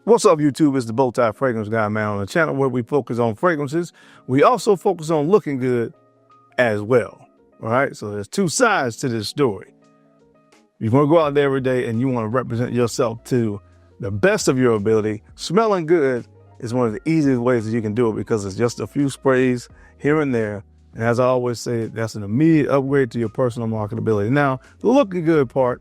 What's up, YouTube? It's the BowTie Fragrance Guy, man, on the channel where we focus on fragrances. We also focus on looking good as well. All right, so there's two sides to this story. You want to go out there every day and you want to represent yourself to the best of your ability. Smelling good is one of the easiest ways that you can do it because it's just a few sprays here and there. And as I always say, that's an immediate upgrade to your personal marketability. Now, the looking good part,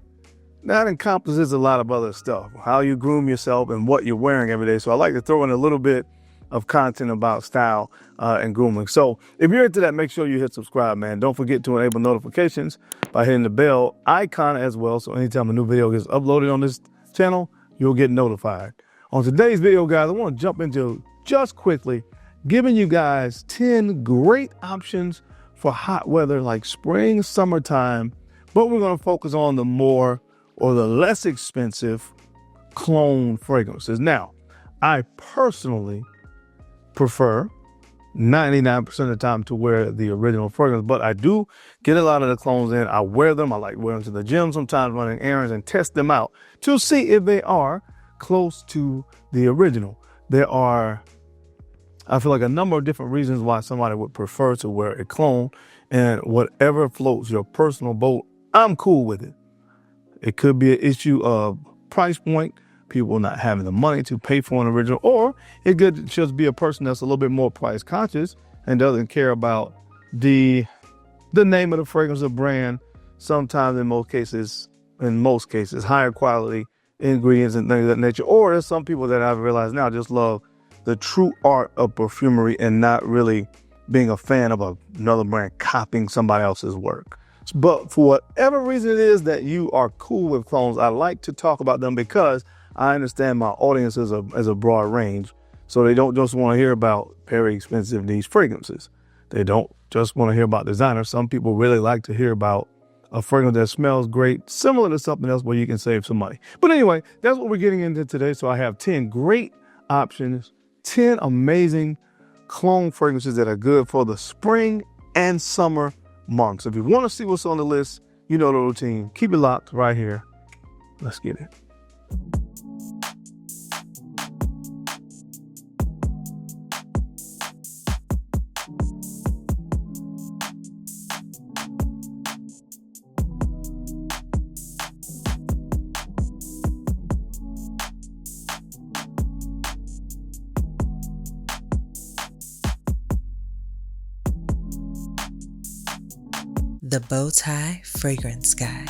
that encompasses a lot of other stuff, how you groom yourself and what you're wearing every day. So I like to throw in a little bit of content about style and grooming. So if you're into that, make sure you hit subscribe, man. Don't forget to enable notifications by hitting the bell icon as well. So anytime a new video gets uploaded on this channel, you'll get notified. On today's video, guys, I want to jump into just quickly giving you guys 10 great options for hot weather like spring, summertime, but we're going to focus on the more or the less expensive clone fragrances. Now, I personally prefer 99% of the time to wear the original fragrance, but I do get a lot of the clones in. I wear them. I like wearing them to the gym sometimes, running errands, and test them out to see if they are close to the original. There are, I feel like, a number of different reasons why somebody would prefer to wear a clone, and whatever floats your personal boat, I'm cool with it. It could be an issue of price point, people not having the money to pay for an original, or it could just be a person that's a little bit more price conscious and doesn't care about the name of the fragrance or brand. Sometimes in most cases, higher quality ingredients and things of that nature. Or there's some people that I've realized now just love the true art of perfumery and not really being a fan of another brand copying somebody else's work. But for whatever reason it is that you are cool with clones, I like to talk about them because I understand my audience is a broad range. So they don't just want to hear about very expensive niche fragrances. They don't just want to hear about designer. Some people really like to hear about a fragrance that smells great, similar to something else where you can save some money. But anyway, that's what we're getting into today. So I have 10 great options, 10 amazing clone fragrances that are good for the spring and summer months. If you want to see what's on the list, you know the routine. Keep it locked right here. Let's get it. The BowTie Fragrance Guy.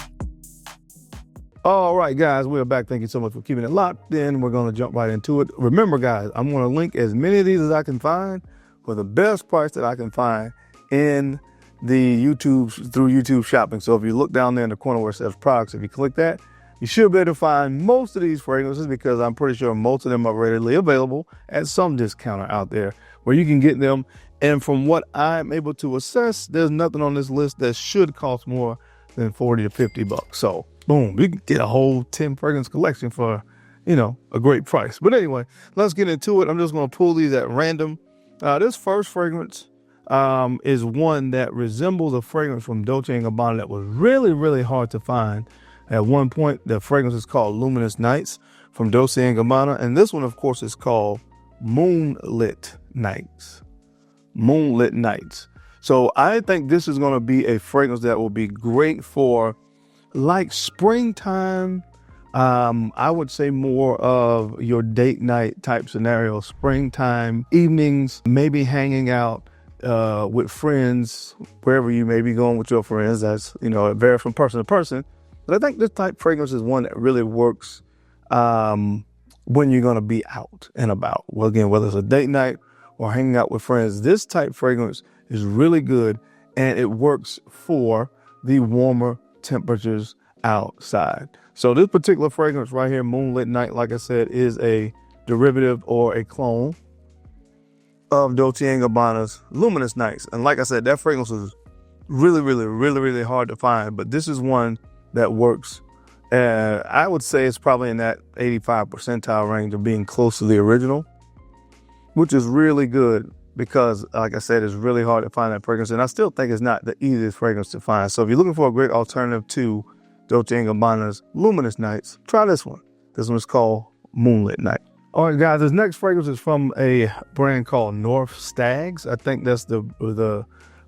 All right, guys, we're back. Thank you so much for keeping it locked in. We're going to jump right into it. Remember, guys, I'm going to link as many of these as I can find for the best price that I can find in the through YouTube shopping. So if you look down there in the corner where it says products, if you click that, you should be able to find most of these fragrances because I'm pretty sure most of them are readily available at some discounter out there where you can get them. And from what I'm able to assess, there's nothing on this list that should cost more than 40 to 50 bucks. So boom, you can get a whole 10 fragrance collection for, a great price. But anyway, let's get into it. I'm just going to pull these at random. This first fragrance is one that resembles a fragrance from Dolce & Gabbana that was really, really hard to find. At one point, the fragrance is called Luminous Nights from Dolce & Gabbana. And this one, of course, is called Moonlit Nights. Moonlit Nights. So I think this is going to be a fragrance that will be great for like springtime. I would say more of your date night type scenario, springtime evenings, maybe hanging out with friends, wherever you may be going with your friends. That's, it varies from person to person. But I think this type fragrance is one that really works when you're going to be out and about. Well, again, whether it's a date night or hanging out with friends, this type fragrance is really good and it works for the warmer temperatures outside. So this particular fragrance right here, Moonlit Night, like I said, is a derivative or a clone of Dolce & Gabbana's Luminous Nights. And like I said, that fragrance is really, really, really, really hard to find, but this is one that works. I would say it's probably in that 85 percentile range of being close to the original, which is really good because, like I said, it's really hard to find that fragrance. And I still think it's not the easiest fragrance to find. So if you're looking for a great alternative to Dolce & Gabbana's Luminous Nights, try this one. This one is called Moonlit Night. All right, guys, this next fragrance is from a brand called North Stags. I think that's the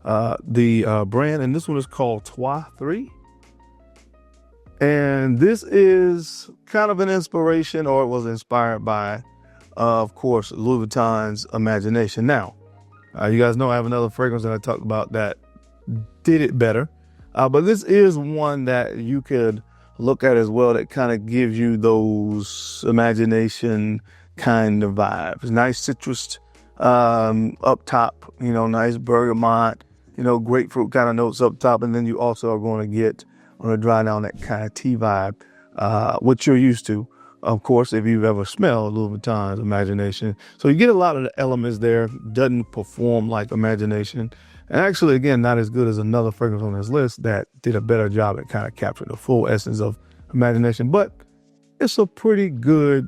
brand, and this one is called Trois 3. And this is kind of an inspiration, or it was inspired by, of course, Louis Vuitton's Imagination. Now, you guys know I have another fragrance that I talked about that did it better. But this is one that you could look at as well that kind of gives you those Imagination kind of vibes. Nice citrus up top, nice bergamot, grapefruit kind of notes up top. And then you also are going to get, on a dry down, that kind of tea vibe, what you're used to, of course, if you've ever smelled Louis Vuitton's Imagination. So you get a lot of the elements there. Doesn't perform like Imagination. And actually, again, not as good as another fragrance on this list that did a better job at kind of capturing the full essence of Imagination. But it's a pretty good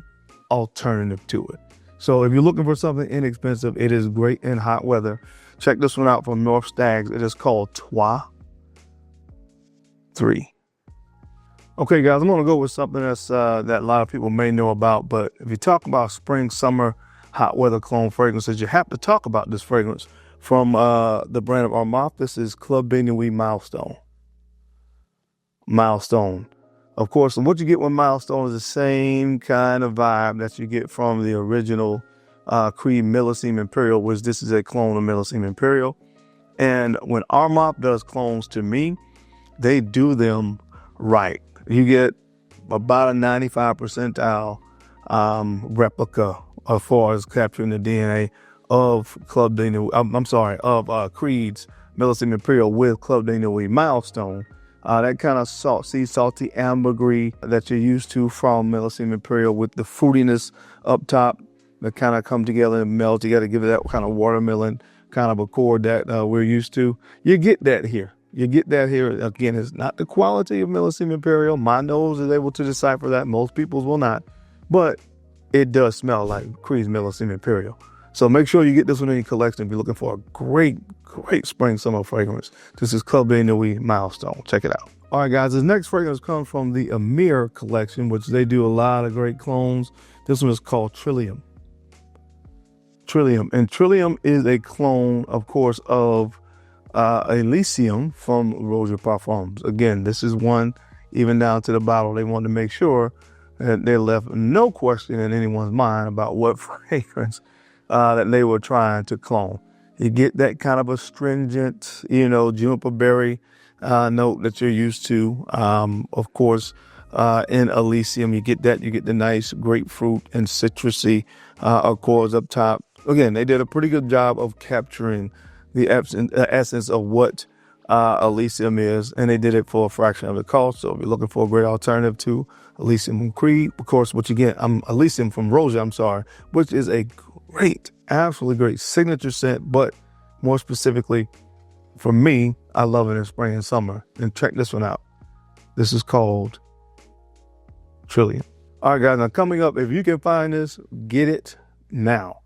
alternative to it. So if you're looking for something inexpensive, it is great in hot weather. Check this one out from North Stags. It is called Trois 3. Okay, guys, I'm going to go with something that's that a lot of people may know about. But if you talk about spring, summer, hot weather cologne fragrances, you have to talk about this fragrance from the brand of Armaf. This is Club de Nuit Milestone. Milestone. Of course, what you get with Milestone is the same kind of vibe that you get from the original Creed Millesime Imperial, which this is a clone of Millesime Imperial. And when Armaf does clones, to me, they do them right. You get about a 95 percentile replica as far as capturing the DNA of Club de Nuit. Of Creed's Millesime Imperial with Club de Nuit Milestone. That kind of salty ambergris that you're used to from Millesime Imperial, with the fruitiness up top that kind of come together and melt. You got to give it that kind of watermelon kind of accord that we're used to. You get that here. Again, it's not the quality of Millesime Imperial. My nose is able to decipher that. Most people's will not. But it does smell like Creed's Millesime Imperial. So make sure you get this one in your collection if you're looking for a great spring summer fragrance. This is Club de Nuit Milestone. Check it out. All right, guys, this next fragrance comes from the Emir collection, which they do a lot of great clones. This one is called Trillium. And Trillium is a clone, of course, of Elysium from Parfums. Again, this is one, even down to the bottle, they wanted to make sure that they left no question in anyone's mind about what fragrance that they were trying to clone. You get that kind of astringent, juniper berry note that you're used to. Of course, in Elysium, you get that. You get the nice grapefruit and citrusy accords up top. Again, they did a pretty good job of capturing the essence of what Elysium is, and they did it for a fraction of the cost. So if you're looking for a great alternative to Elysium from Creed, of course, what you get, Elysium from Roja, which is a absolutely great signature scent, but more specifically for me, I love it in spring and summer. And check this one out. This is called Trillium. All right, guys, now coming up, if you can find this, get it now.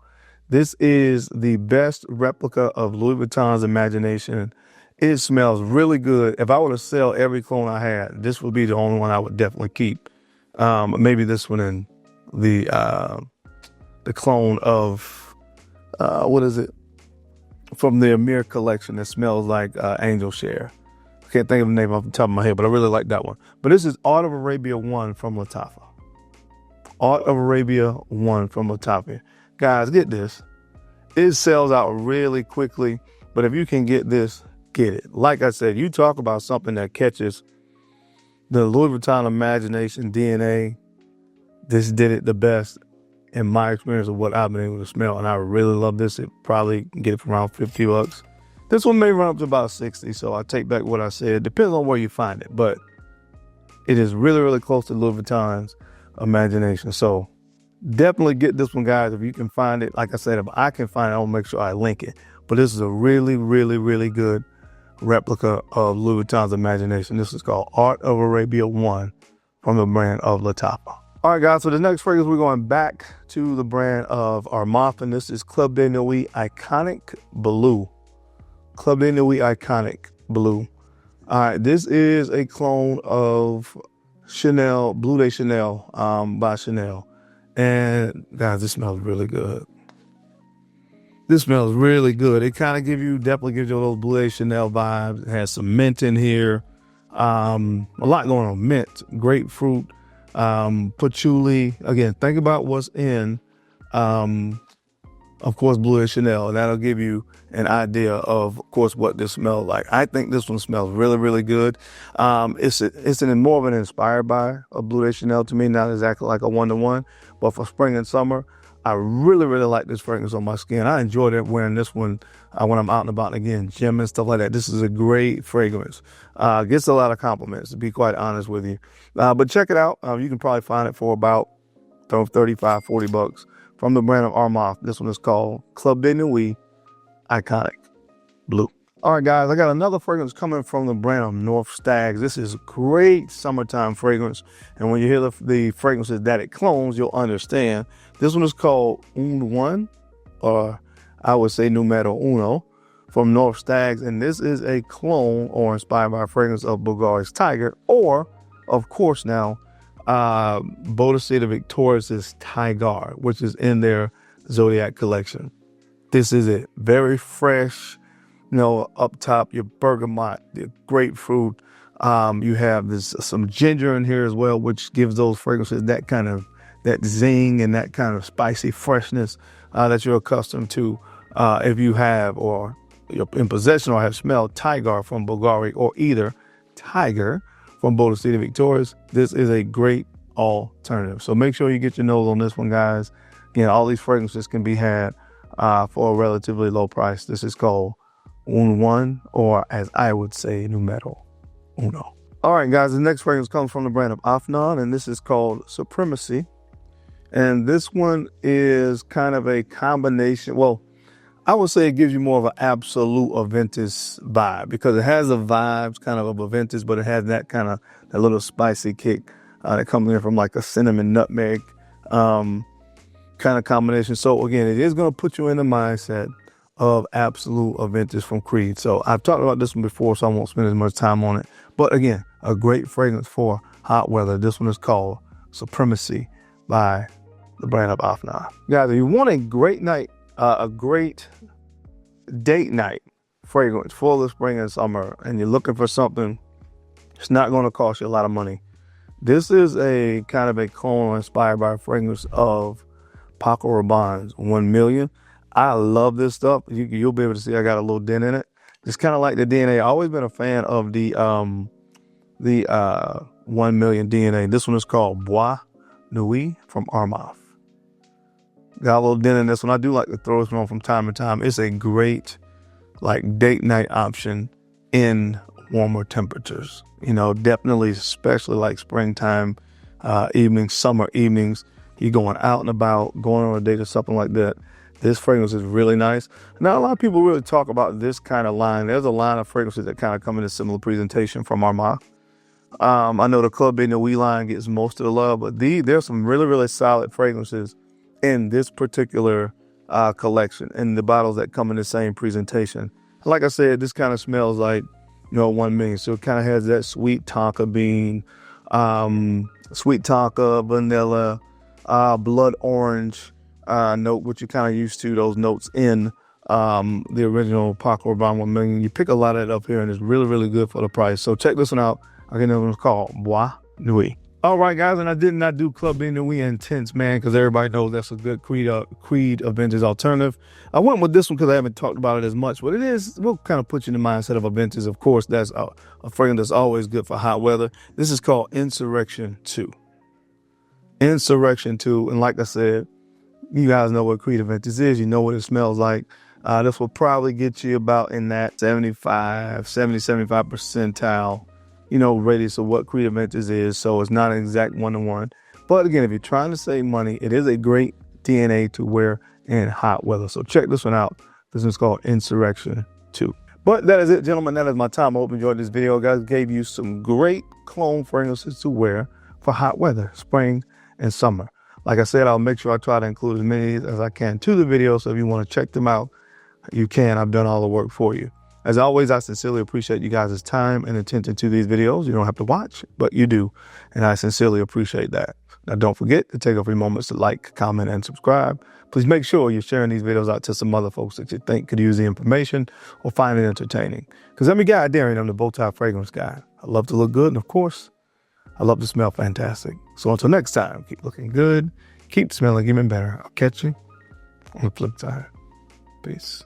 This is the best replica of Louis Vuitton's Imagination. It smells really good. If I were to sell every clone I had, this would be the only one I would definitely keep. Maybe this one in the clone of, what is it? From the Emir collection that smells like Angel Share. I can't think of the name off the top of my head, but I really like that one. But this is Art of Arabia 1 from Lattafa. Art of Arabia 1 from Lattafa. Guys, get this. It sells out really quickly, but if you can get this, get it. Like I said, you talk about something that catches the Louis Vuitton Imagination DNA. This did it the best in my experience of what I've been able to smell, and I really love this. It probably can get it for around $50. This one may run up to about 60, so I take back what I said. Depends on where you find it, but it is really, really close to Louis Vuitton's Imagination. So definitely get this one, guys, if you can find it. Like I said, if I can find it, I'll make sure I link it. But this is a really, really, really good replica of Louis Vuitton's Imagination. This is called Art of Arabia 1 from the brand of Lattafa. All right, guys, so the next fragrance, we're going back to the brand of Armaf, and this is Club de Nuit Iconic Blue. Club de Nuit Iconic Blue. All right, this is a clone of Chanel, Bleu de Chanel by Chanel. And guys, this smells really good. This smells really good. It kind of definitely gives you a little Bleu Chanel vibes. It has some mint in here. A lot going on. Mint, grapefruit, patchouli. Again, think about what's in, of course, Bleu Chanel. And that'll give you an idea of course, what this smells like. I think this one smells really, really good. It's more of an inspired by a Bleu Chanel to me, not exactly like a one-to-one, but for spring and summer, I really, really like this fragrance on my skin. I enjoyed it wearing this one when I'm out and about, again, gym and stuff like that. This is a great fragrance. Gets a lot of compliments, to be quite honest with you. But check it out. You can probably find it for about 35, 40 bucks from the brand of Armaf. This one is called Club de Nuit Iconic Blue. All right, guys, I got another fragrance coming from the brand of North Stags. This is great summertime fragrance. And when you hear the fragrances that it clones, you'll understand. This one is called Unwan, or I would say numero uno, from North Stags. And this is a clone or inspired by a fragrance of Bulgari's Tiger, or, of course, now, BowTie Victorious' Tiger, which is in their Zodiac collection. This is it. Very fresh. Up top, your bergamot, your grapefruit. You have some ginger in here as well, which gives those fragrances that zing and that kind of spicy freshness that you're accustomed to if you have or you're in possession or have smelled Tiger from Bulgari, or either Tiger from BowTie Victorious. This is a great alternative. So make sure you get your nose on this one, guys. All these fragrances can be had for a relatively low price. This is called Unwan, or as I would say, numero uno. All right, guys, the next fragrance comes from the brand of Afnan, and this is called Supremacy. And this one is kind of a combination. Well, I would say it gives you more of an absolute Aventus vibe, because it has the vibes kind of Aventus, but it has that little spicy kick that comes in from like a cinnamon nutmeg kind of combination. So again, it is going to put you in the mindset of absolute Aventus from Creed. So I've talked about this one before, so I won't spend as much time on it. But again, a great fragrance for hot weather. This one is called Supremacy by the brand of Afnan. Guys, if you want a great night, a great date night fragrance for the spring and summer, and you're looking for something, it's not going to cost you a lot of money. This is a kind of a clone inspired by a fragrance of Paco Rabanne's 1 Million. I love this stuff. You'll be able to see I got a little dent in it. It's kind of like the DNA. I've always been a fan of the 1 Million DNA. This one is called Bois Nuit from Armaf. Got a little dent in this one. I do like to throw this one on from time to time. It's a great date night option in warmer temperatures. Definitely, especially like springtime evenings, summer evenings. You're going out and about, going on a date or something like that. This fragrance is really nice. Not a lot of people really talk about this kind of line. There's a line of fragrances that kind of come in a similar presentation from Armaf. I know the Club de Nuit line gets most of the love, but there's some really, really solid fragrances in this particular collection, and the bottles that come in the same presentation. Like I said, this kind of smells like 1 Million. So it kind of has that sweet tonka bean, sweet tonka, vanilla, blood orange note, which you're kind of used to, those notes in the original Paco Rabanne 1 Million. You pick a lot of it up here, and it's really, really good for the price. So check this one out. Again, this one's called Bois Nuit. All right, guys, and I did not do Club de Nuit Intense, man, because everybody knows that's a good Creed Aventus alternative. I went with this one because I haven't talked about it as much, but will kind of put you in the mindset of Aventus. Of course, that's a fragrance that's always good for hot weather. This is called Insurrection 2. Insurrection 2, and like I said, you guys know what Creed Aventus is. You know what it smells like. This will probably get you about in that 75 percentile, radius of what Creed Aventus is. So it's not an exact one-to-one. But again, if you're trying to save money, it is a great DNA to wear in hot weather. So check this one out. This one's called Insurrection 2. But that is it, gentlemen. That is my time. I hope you enjoyed this video. Guys, gave you some great clone fragrances to wear for hot weather, spring and summer. Like I said, I'll make sure I try to include as many as I can to the video. So if you want to check them out, you can. I've done all the work for you. As always, I sincerely appreciate you guys' time and attention to these videos. You don't have to watch, but you do. And I sincerely appreciate that. Now, don't forget to take a few moments to like, comment, and subscribe. Please make sure you're sharing these videos out to some other folks that you think could use the information or find it entertaining. Because I'm your guy, Darren. I'm the BowTie Fragrance Guy. I love to look good, and of course, I love to smell fantastic. So until next time, keep looking good, keep smelling even better. I'll catch you on the flip side. Peace.